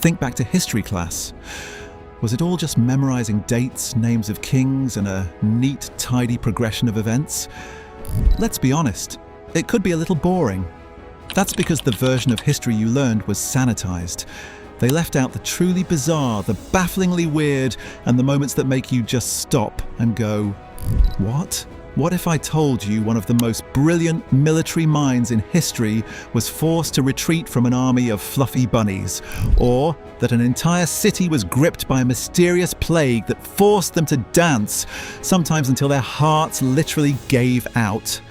Think back to history class. Was it all just memorizing dates, names of kings, and a neat, tidy progression of events? Let's be honest, it could be a little boring. That's because the version of history you learned was sanitized. They left out the truly bizarre, the bafflingly weird, and the moments that make you just stop and go, what? What if I told you one of the most brilliant military minds in history was forced to retreat from an army of fluffy bunnies? Or that an entire city was gripped by a mysterious plague that forced them to dance, sometimes until their hearts literally gave out?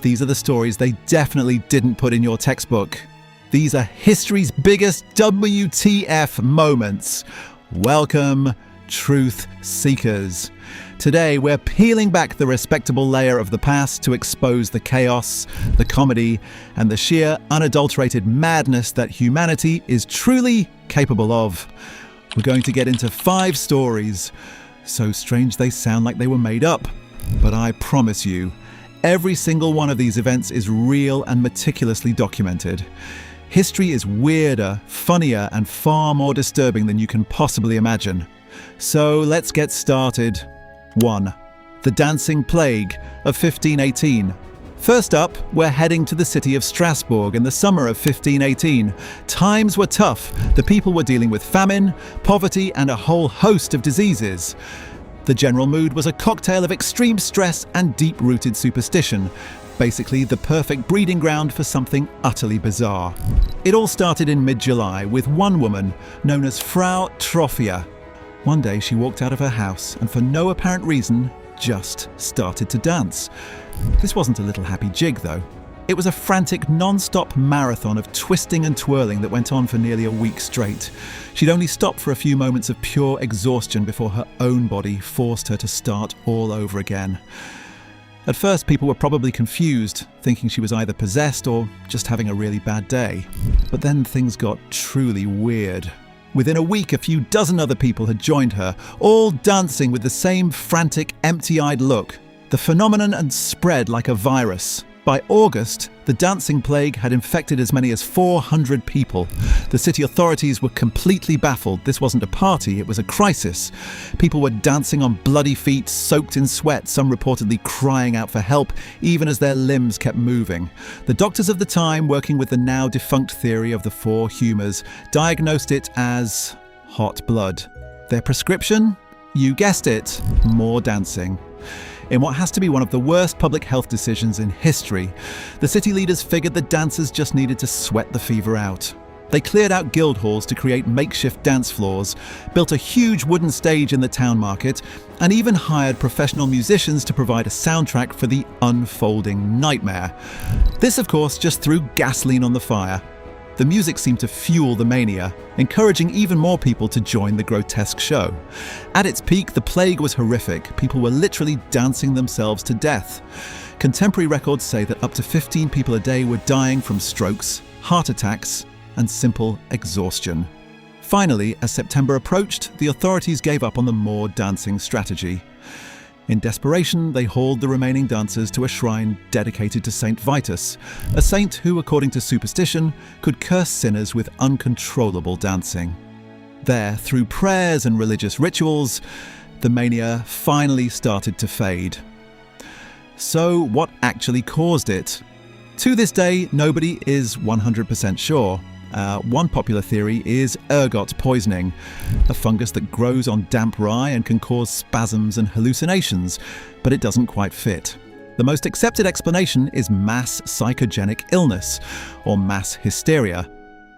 These are the stories they definitely didn't put in your textbook. These are history's biggest WTF moments. Welcome, truth seekers. Today, we're peeling back the respectable layer of the past to expose the chaos, the comedy, and the sheer unadulterated madness that humanity is truly capable of. We're going to get into 5 stories, so strange they sound like they were made up. But I promise you, every single one of these events is real and meticulously documented. History is weirder, funnier, and far more disturbing than you can possibly imagine. So let's get started. 1. The Dancing Plague of 1518. First up, we're heading to the city of Strasbourg in the summer of 1518. Times were tough. The people were dealing with famine, poverty, and a whole host of diseases. The general mood was a cocktail of extreme stress and deep-rooted superstition. Basically, the perfect breeding ground for something utterly bizarre. It all started in mid-July with one woman known as Frau Trophia. One day she walked out of her house and for no apparent reason just started to dance. This wasn't a little happy jig though. It was a frantic non-stop marathon of twisting and twirling that went on for nearly a week straight. She'd only stopped for a few moments of pure exhaustion before her own body forced her to start all over again. At first people were probably confused, thinking she was either possessed or just having a really bad day. But then things got truly weird. Within a week, a few dozen other people had joined her, all dancing with the same frantic, empty-eyed look. The phenomenon had spread like a virus. By August, the dancing plague had infected as many as 400 people. The city authorities were completely baffled. This wasn't a party, it was a crisis. People were dancing on bloody feet, soaked in sweat, some reportedly crying out for help, even as their limbs kept moving. The doctors of the time, working with the now defunct theory of the 4 humours, diagnosed it as hot blood. Their prescription? You guessed it, more dancing. In what has to be one of the worst public health decisions in history, the city leaders figured the dancers just needed to sweat the fever out. They cleared out guild halls to create makeshift dance floors, built a huge wooden stage in the town market, and even hired professional musicians to provide a soundtrack for the unfolding nightmare. This, of course, just threw gasoline on the fire. The music seemed to fuel the mania, encouraging even more people to join the grotesque show. At its peak, the plague was horrific. People were literally dancing themselves to death. Contemporary records say that up to 15 people a day were dying from strokes, heart attacks, and simple exhaustion. Finally, as September approached, the authorities gave up on the more dancing strategy. In desperation, they hauled the remaining dancers to a shrine dedicated to Saint Vitus, a saint who, according to superstition, could curse sinners with uncontrollable dancing. There, through prayers and religious rituals, the mania finally started to fade. So, what actually caused it? To this day, nobody is 100% sure. One popular theory is ergot poisoning, a fungus that grows on damp rye and can cause spasms and hallucinations, but it doesn't quite fit. The most accepted explanation is mass psychogenic illness, or mass hysteria.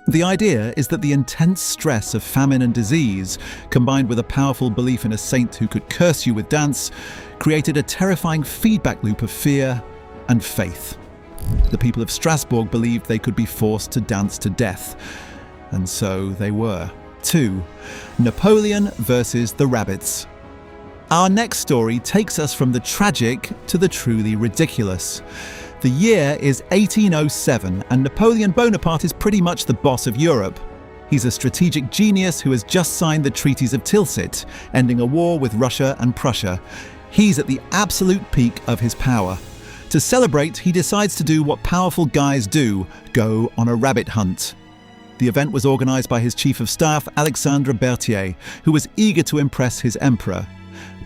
The idea is that the intense stress of famine and disease, combined with a powerful belief in a saint who could curse you with dance, created a terrifying feedback loop of fear and faith. The people of Strasbourg believed they could be forced to dance to death, and so they were. 2. Napoleon versus the rabbits. Our next story takes us from the tragic to the truly ridiculous. The year is 1807, and Napoleon Bonaparte is pretty much the boss of Europe. He's a strategic genius who has just signed the treaties of Tilsit, ending a war with Russia and Prussia. He's at the absolute peak of his power. To celebrate, he decides to do what powerful guys do, go on a rabbit hunt. The event was organised by his chief of staff, Alexandre Berthier, who was eager to impress his emperor.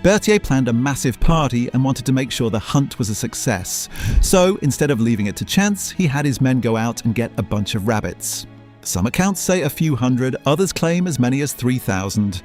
Berthier planned a massive party and wanted to make sure the hunt was a success. So, instead of leaving it to chance, he had his men go out and get a bunch of rabbits. Some accounts say a few hundred, others claim as many as 3,000.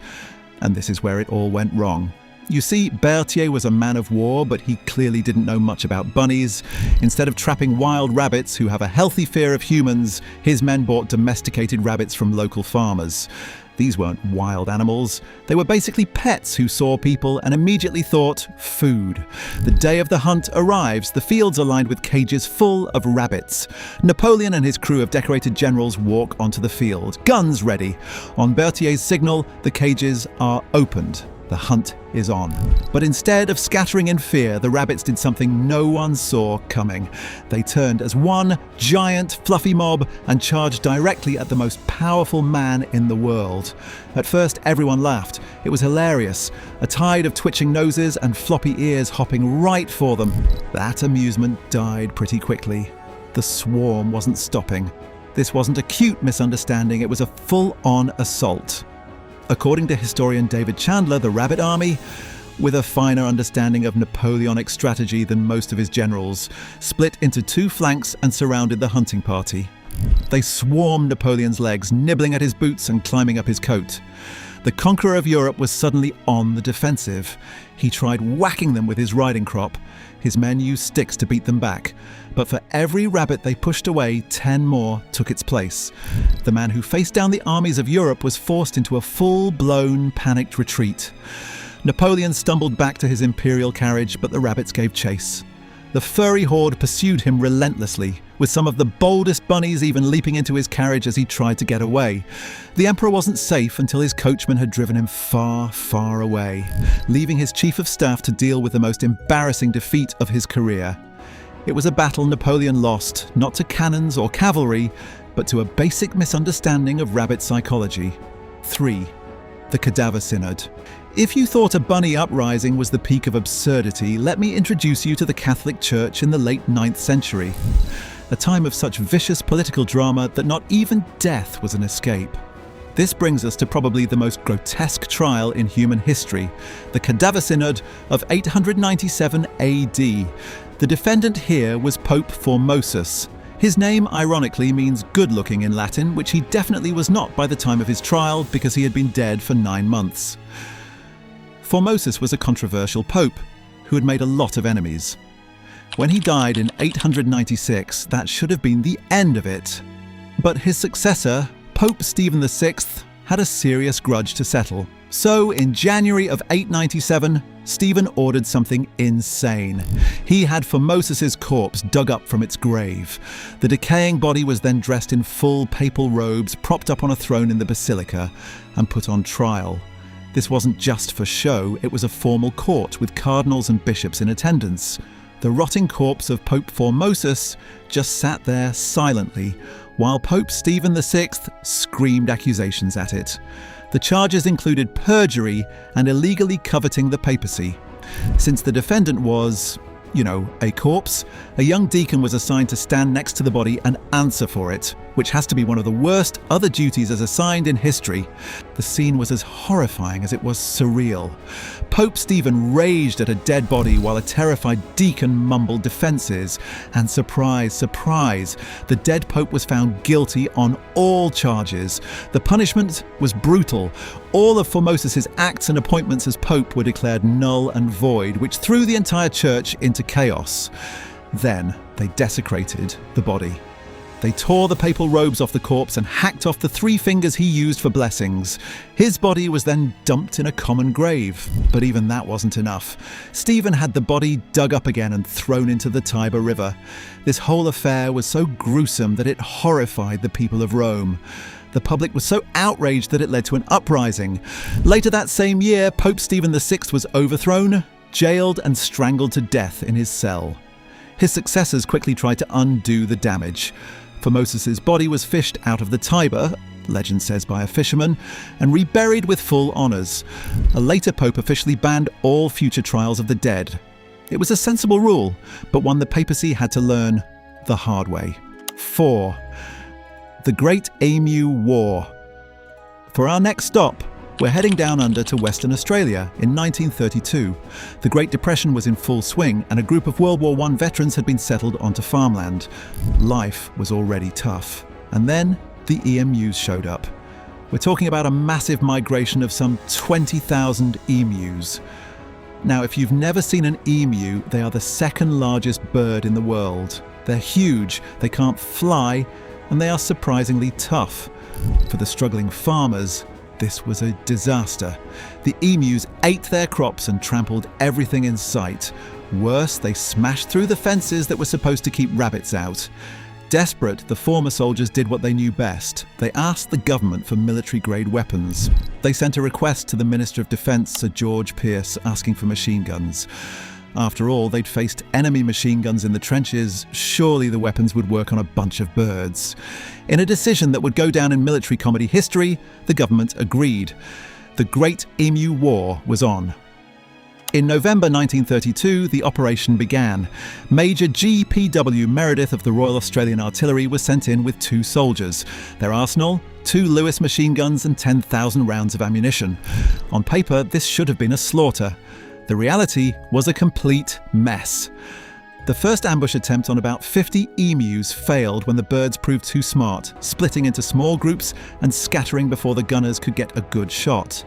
And this is where it all went wrong. You see, Berthier was a man of war, but he clearly didn't know much about bunnies. Instead of trapping wild rabbits who have a healthy fear of humans, his men bought domesticated rabbits from local farmers. These weren't wild animals. They were basically pets who saw people and immediately thought, food. The day of the hunt arrives, the fields are lined with cages full of rabbits. Napoleon and his crew of decorated generals walk onto the field, guns ready. On Berthier's signal, the cages are opened. The hunt is on. But instead of scattering in fear, the rabbits did something no one saw coming. They turned as one giant, fluffy mob and charged directly at the most powerful man in the world. At first, everyone laughed. It was hilarious. A tide of twitching noses and floppy ears hopping right for them. That amusement died pretty quickly. The swarm wasn't stopping. This wasn't a cute misunderstanding, it was a full-on assault. According to historian David Chandler, the Rabbit Army, with a finer understanding of Napoleonic strategy than most of his generals, split into two flanks and surrounded the hunting party. They swarmed Napoleon's legs, nibbling at his boots and climbing up his coat. The conqueror of Europe was suddenly on the defensive. He tried whacking them with his riding crop. His men used sticks to beat them back. But for every rabbit they pushed away, 10 more took its place. The man who faced down the armies of Europe was forced into a full-blown, panicked retreat. Napoleon stumbled back to his imperial carriage, but the rabbits gave chase. The furry horde pursued him relentlessly, with some of the boldest bunnies even leaping into his carriage as he tried to get away. The emperor wasn't safe until his coachman had driven him far, far away, leaving his chief of staff to deal with the most embarrassing defeat of his career. It was a battle Napoleon lost, not to cannons or cavalry, but to a basic misunderstanding of rabbit psychology. 3. The Cadaver Synod. If you thought a bunny uprising was the peak of absurdity, let me introduce you to the Catholic Church in the late 9th century. A time of such vicious political drama that not even death was an escape. This brings us to probably the most grotesque trial in human history, the Cadaver Synod of 897 AD. The defendant here was Pope Formosus. His name, ironically, means good-looking in Latin, which he definitely was not by the time of his trial because he had been dead for 9 months. Formosus was a controversial pope who had made a lot of enemies. When he died in 896, that should have been the end of it. But his successor, Pope Stephen VI, had a serious grudge to settle. So, in January of 897, Stephen ordered something insane. He had Formosus's corpse dug up from its grave. The decaying body was then dressed in full papal robes, propped up on a throne in the basilica, and put on trial. This wasn't just for show, it was a formal court with cardinals and bishops in attendance. The rotting corpse of Pope Formosus just sat there silently, while Pope Stephen VI screamed accusations at it. The charges included perjury and illegally coveting the papacy. Since the defendant was, a corpse, a young deacon was assigned to stand next to the body and answer for it, which has to be one of the worst other duties as assigned in history. The scene was as horrifying as it was surreal. Pope Stephen raged at a dead body while a terrified deacon mumbled defences. And surprise, surprise, the dead pope was found guilty on all charges. The punishment was brutal. All of Formosus's acts and appointments as pope were declared null and void, which threw the entire church into chaos. Then they desecrated the body. They tore the papal robes off the corpse and hacked off the 3 fingers he used for blessings. His body was then dumped in a common grave. But even that wasn't enough. Stephen had the body dug up again and thrown into the Tiber River. This whole affair was so gruesome that it horrified the people of Rome. The public was so outraged that it led to an uprising. Later that same year, Pope Stephen VI was overthrown, jailed and strangled to death in his cell. His successors quickly tried to undo the damage. Formosus's body was fished out of the Tiber, legend says by a fisherman, and reburied with full honours. A later pope officially banned all future trials of the dead. It was a sensible rule, but one the papacy had to learn the hard way. 4. The Great Emu War. For our next stop, we're heading down under to Western Australia in 1932. The Great Depression was in full swing and a group of World War I veterans had been settled onto farmland. Life was already tough. And then the emus showed up. We're talking about a massive migration of some 20,000 emus. Now, if you've never seen an emu, they are the second largest bird in the world. They're huge, they can't fly, and they are surprisingly tough. For the struggling farmers, this was a disaster. The emus ate their crops and trampled everything in sight. Worse, they smashed through the fences that were supposed to keep rabbits out. Desperate, the former soldiers did what they knew best. They asked the government for military-grade weapons. They sent a request to the Minister of Defence, Sir George Pearce, asking for machine guns. After all, they'd faced enemy machine guns in the trenches. Surely the weapons would work on a bunch of birds. In a decision that would go down in military comedy history, the government agreed. The Great Emu War was on. In November 1932, the operation began. Major G.P.W. Meredith of the Royal Australian Artillery was sent in with 2 soldiers. Their arsenal, 2 Lewis machine guns and 10,000 rounds of ammunition. On paper, this should have been a slaughter. The reality was a complete mess. The first ambush attempt on about 50 emus failed when the birds proved too smart, splitting into small groups and scattering before the gunners could get a good shot.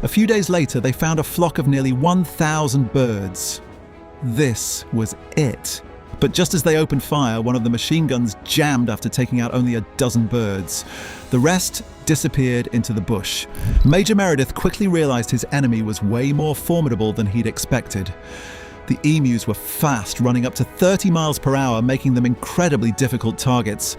A few days later, they found a flock of nearly 1,000 birds. This was it. But just as they opened fire, one of the machine guns jammed after taking out only a dozen birds. The rest disappeared into the bush. Major Meredith quickly realized his enemy was way more formidable than he'd expected. The emus were fast, running up to 30 miles per hour, making them incredibly difficult targets.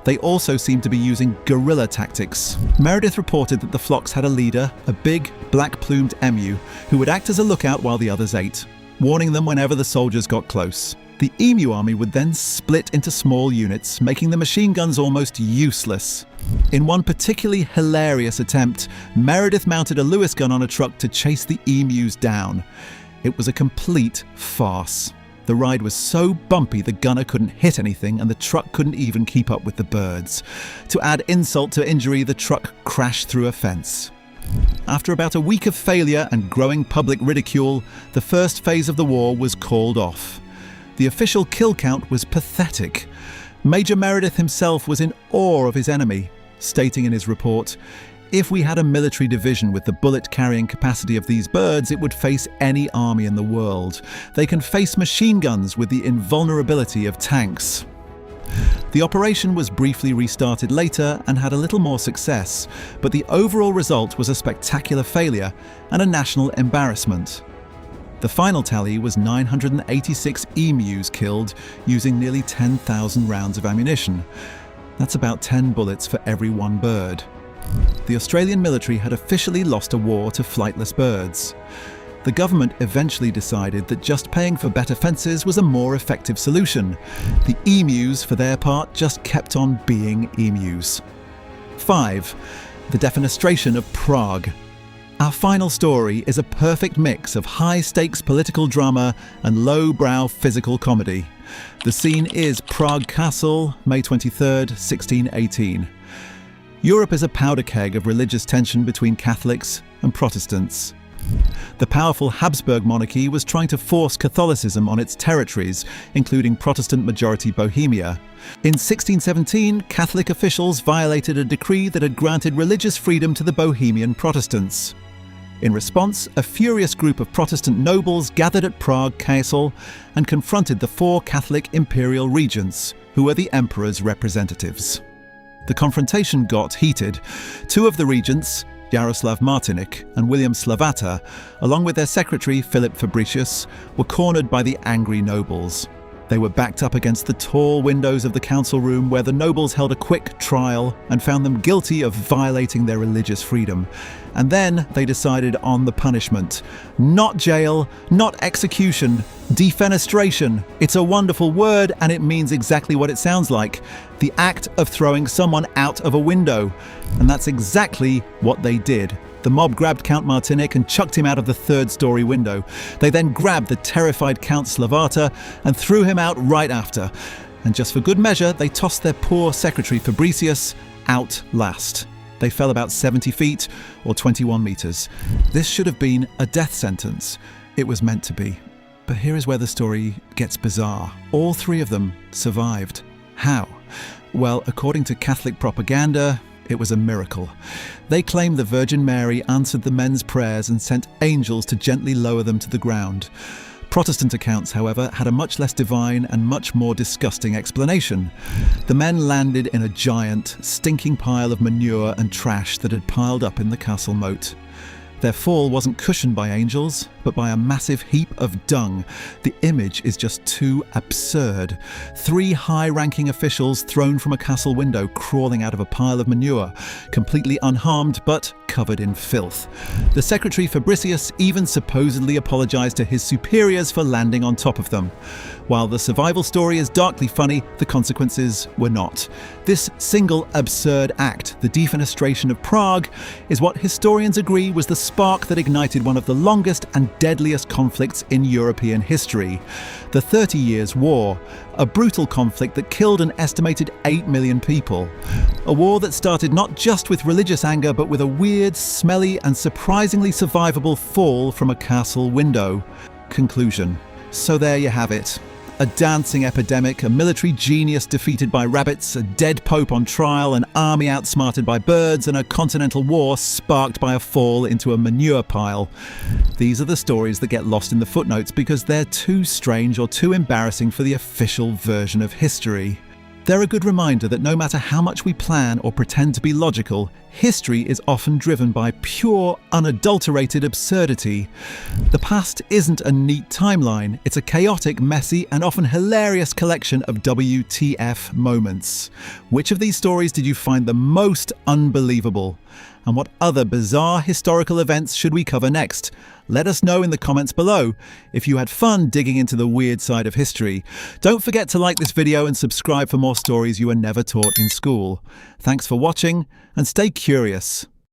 They also seemed to be using guerrilla tactics. Meredith reported that the flocks had a leader, a big, black-plumed emu, who would act as a lookout while the others ate, warning them whenever the soldiers got close. The emu army would then split into small units, making the machine guns almost useless. In one particularly hilarious attempt, Meredith mounted a Lewis gun on a truck to chase the emus down. It was a complete farce. The ride was so bumpy the gunner couldn't hit anything and the truck couldn't even keep up with the birds. To add insult to injury, the truck crashed through a fence. After about a week of failure and growing public ridicule, the first phase of the war was called off. The official kill count was pathetic. Major Meredith himself was in awe of his enemy, stating in his report, "If we had a military division with the bullet-carrying capacity of these birds, it would face any army in the world. They can face machine guns with the invulnerability of tanks." The operation was briefly restarted later and had a little more success, but the overall result was a spectacular failure and a national embarrassment. The final tally was 986 emus killed using nearly 10,000 rounds of ammunition. That's about 10 bullets for every one bird. The Australian military had officially lost a war to flightless birds. The government eventually decided that just paying for better fences was a more effective solution. The emus, for their part, just kept on being emus. 5. The defenestration of Prague. Our final story is a perfect mix of high-stakes political drama and low-brow physical comedy. The scene is Prague Castle, May 23rd, 1618. Europe is a powder keg of religious tension between Catholics and Protestants. The powerful Habsburg monarchy was trying to force Catholicism on its territories, including Protestant-majority Bohemia. In 1617, Catholic officials violated a decree that had granted religious freedom to the Bohemian Protestants. In response, a furious group of Protestant nobles gathered at Prague Castle and confronted the 4 Catholic imperial regents, who were the emperor's representatives. The confrontation got heated. 2 of the regents, Jaroslav Martinik and William Slavata, along with their secretary Philip Fabricius, were cornered by the angry nobles. They were backed up against the tall windows of the council room where the nobles held a quick trial and found them guilty of violating their religious freedom. And then they decided on the punishment. Not jail, not execution, defenestration. It's a wonderful word and it means exactly what it sounds like. The act of throwing someone out of a window. And that's exactly what they did. The mob grabbed Count Martinik and chucked him out of the 3rd-story window. They then grabbed the terrified Count Slavata and threw him out right after. And just for good measure, they tossed their poor secretary Fabricius out last. They fell about 70 feet, or 21 meters. This should have been a death sentence. It was meant to be. But here is where the story gets bizarre. All three of them survived. How? Well, according to Catholic propaganda, it was a miracle. They claim the Virgin Mary answered the men's prayers and sent angels to gently lower them to the ground. Protestant accounts, however, had a much less divine and much more disgusting explanation. The men landed in a giant, stinking pile of manure and trash that had piled up in the castle moat. Their fall wasn't cushioned by angels, but by a massive heap of dung. The image is just too absurd. 3 high-ranking officials thrown from a castle window, crawling out of a pile of manure, completely unharmed but covered in filth. The secretary Fabricius even supposedly apologized to his superiors for landing on top of them. While the survival story is darkly funny, the consequences were not. This single absurd act, the defenestration of Prague, is what historians agree was the spark that ignited one of the longest and deadliest conflicts in European history. The 30 Years' War, a brutal conflict that killed an estimated 8 million people. A war that started not just with religious anger, but with a weird, smelly, and surprisingly survivable fall from a castle window. Conclusion. So there you have it. A dancing epidemic, a military genius defeated by rabbits, a dead pope on trial, an army outsmarted by birds, and a continental war sparked by a fall into a manure pile. These are the stories that get lost in the footnotes because they're too strange or too embarrassing for the official version of history. They're a good reminder that no matter how much we plan or pretend to be logical, history is often driven by pure, unadulterated absurdity. The past isn't a neat timeline, it's a chaotic, messy, and often hilarious collection of WTF moments. Which of these stories did you find the most unbelievable? And what other bizarre historical events should we cover next? Let us know in the comments below if you had fun digging into the weird side of history. Don't forget to like this video and subscribe for more stories you were never taught in school. Thanks for watching, and stay curious.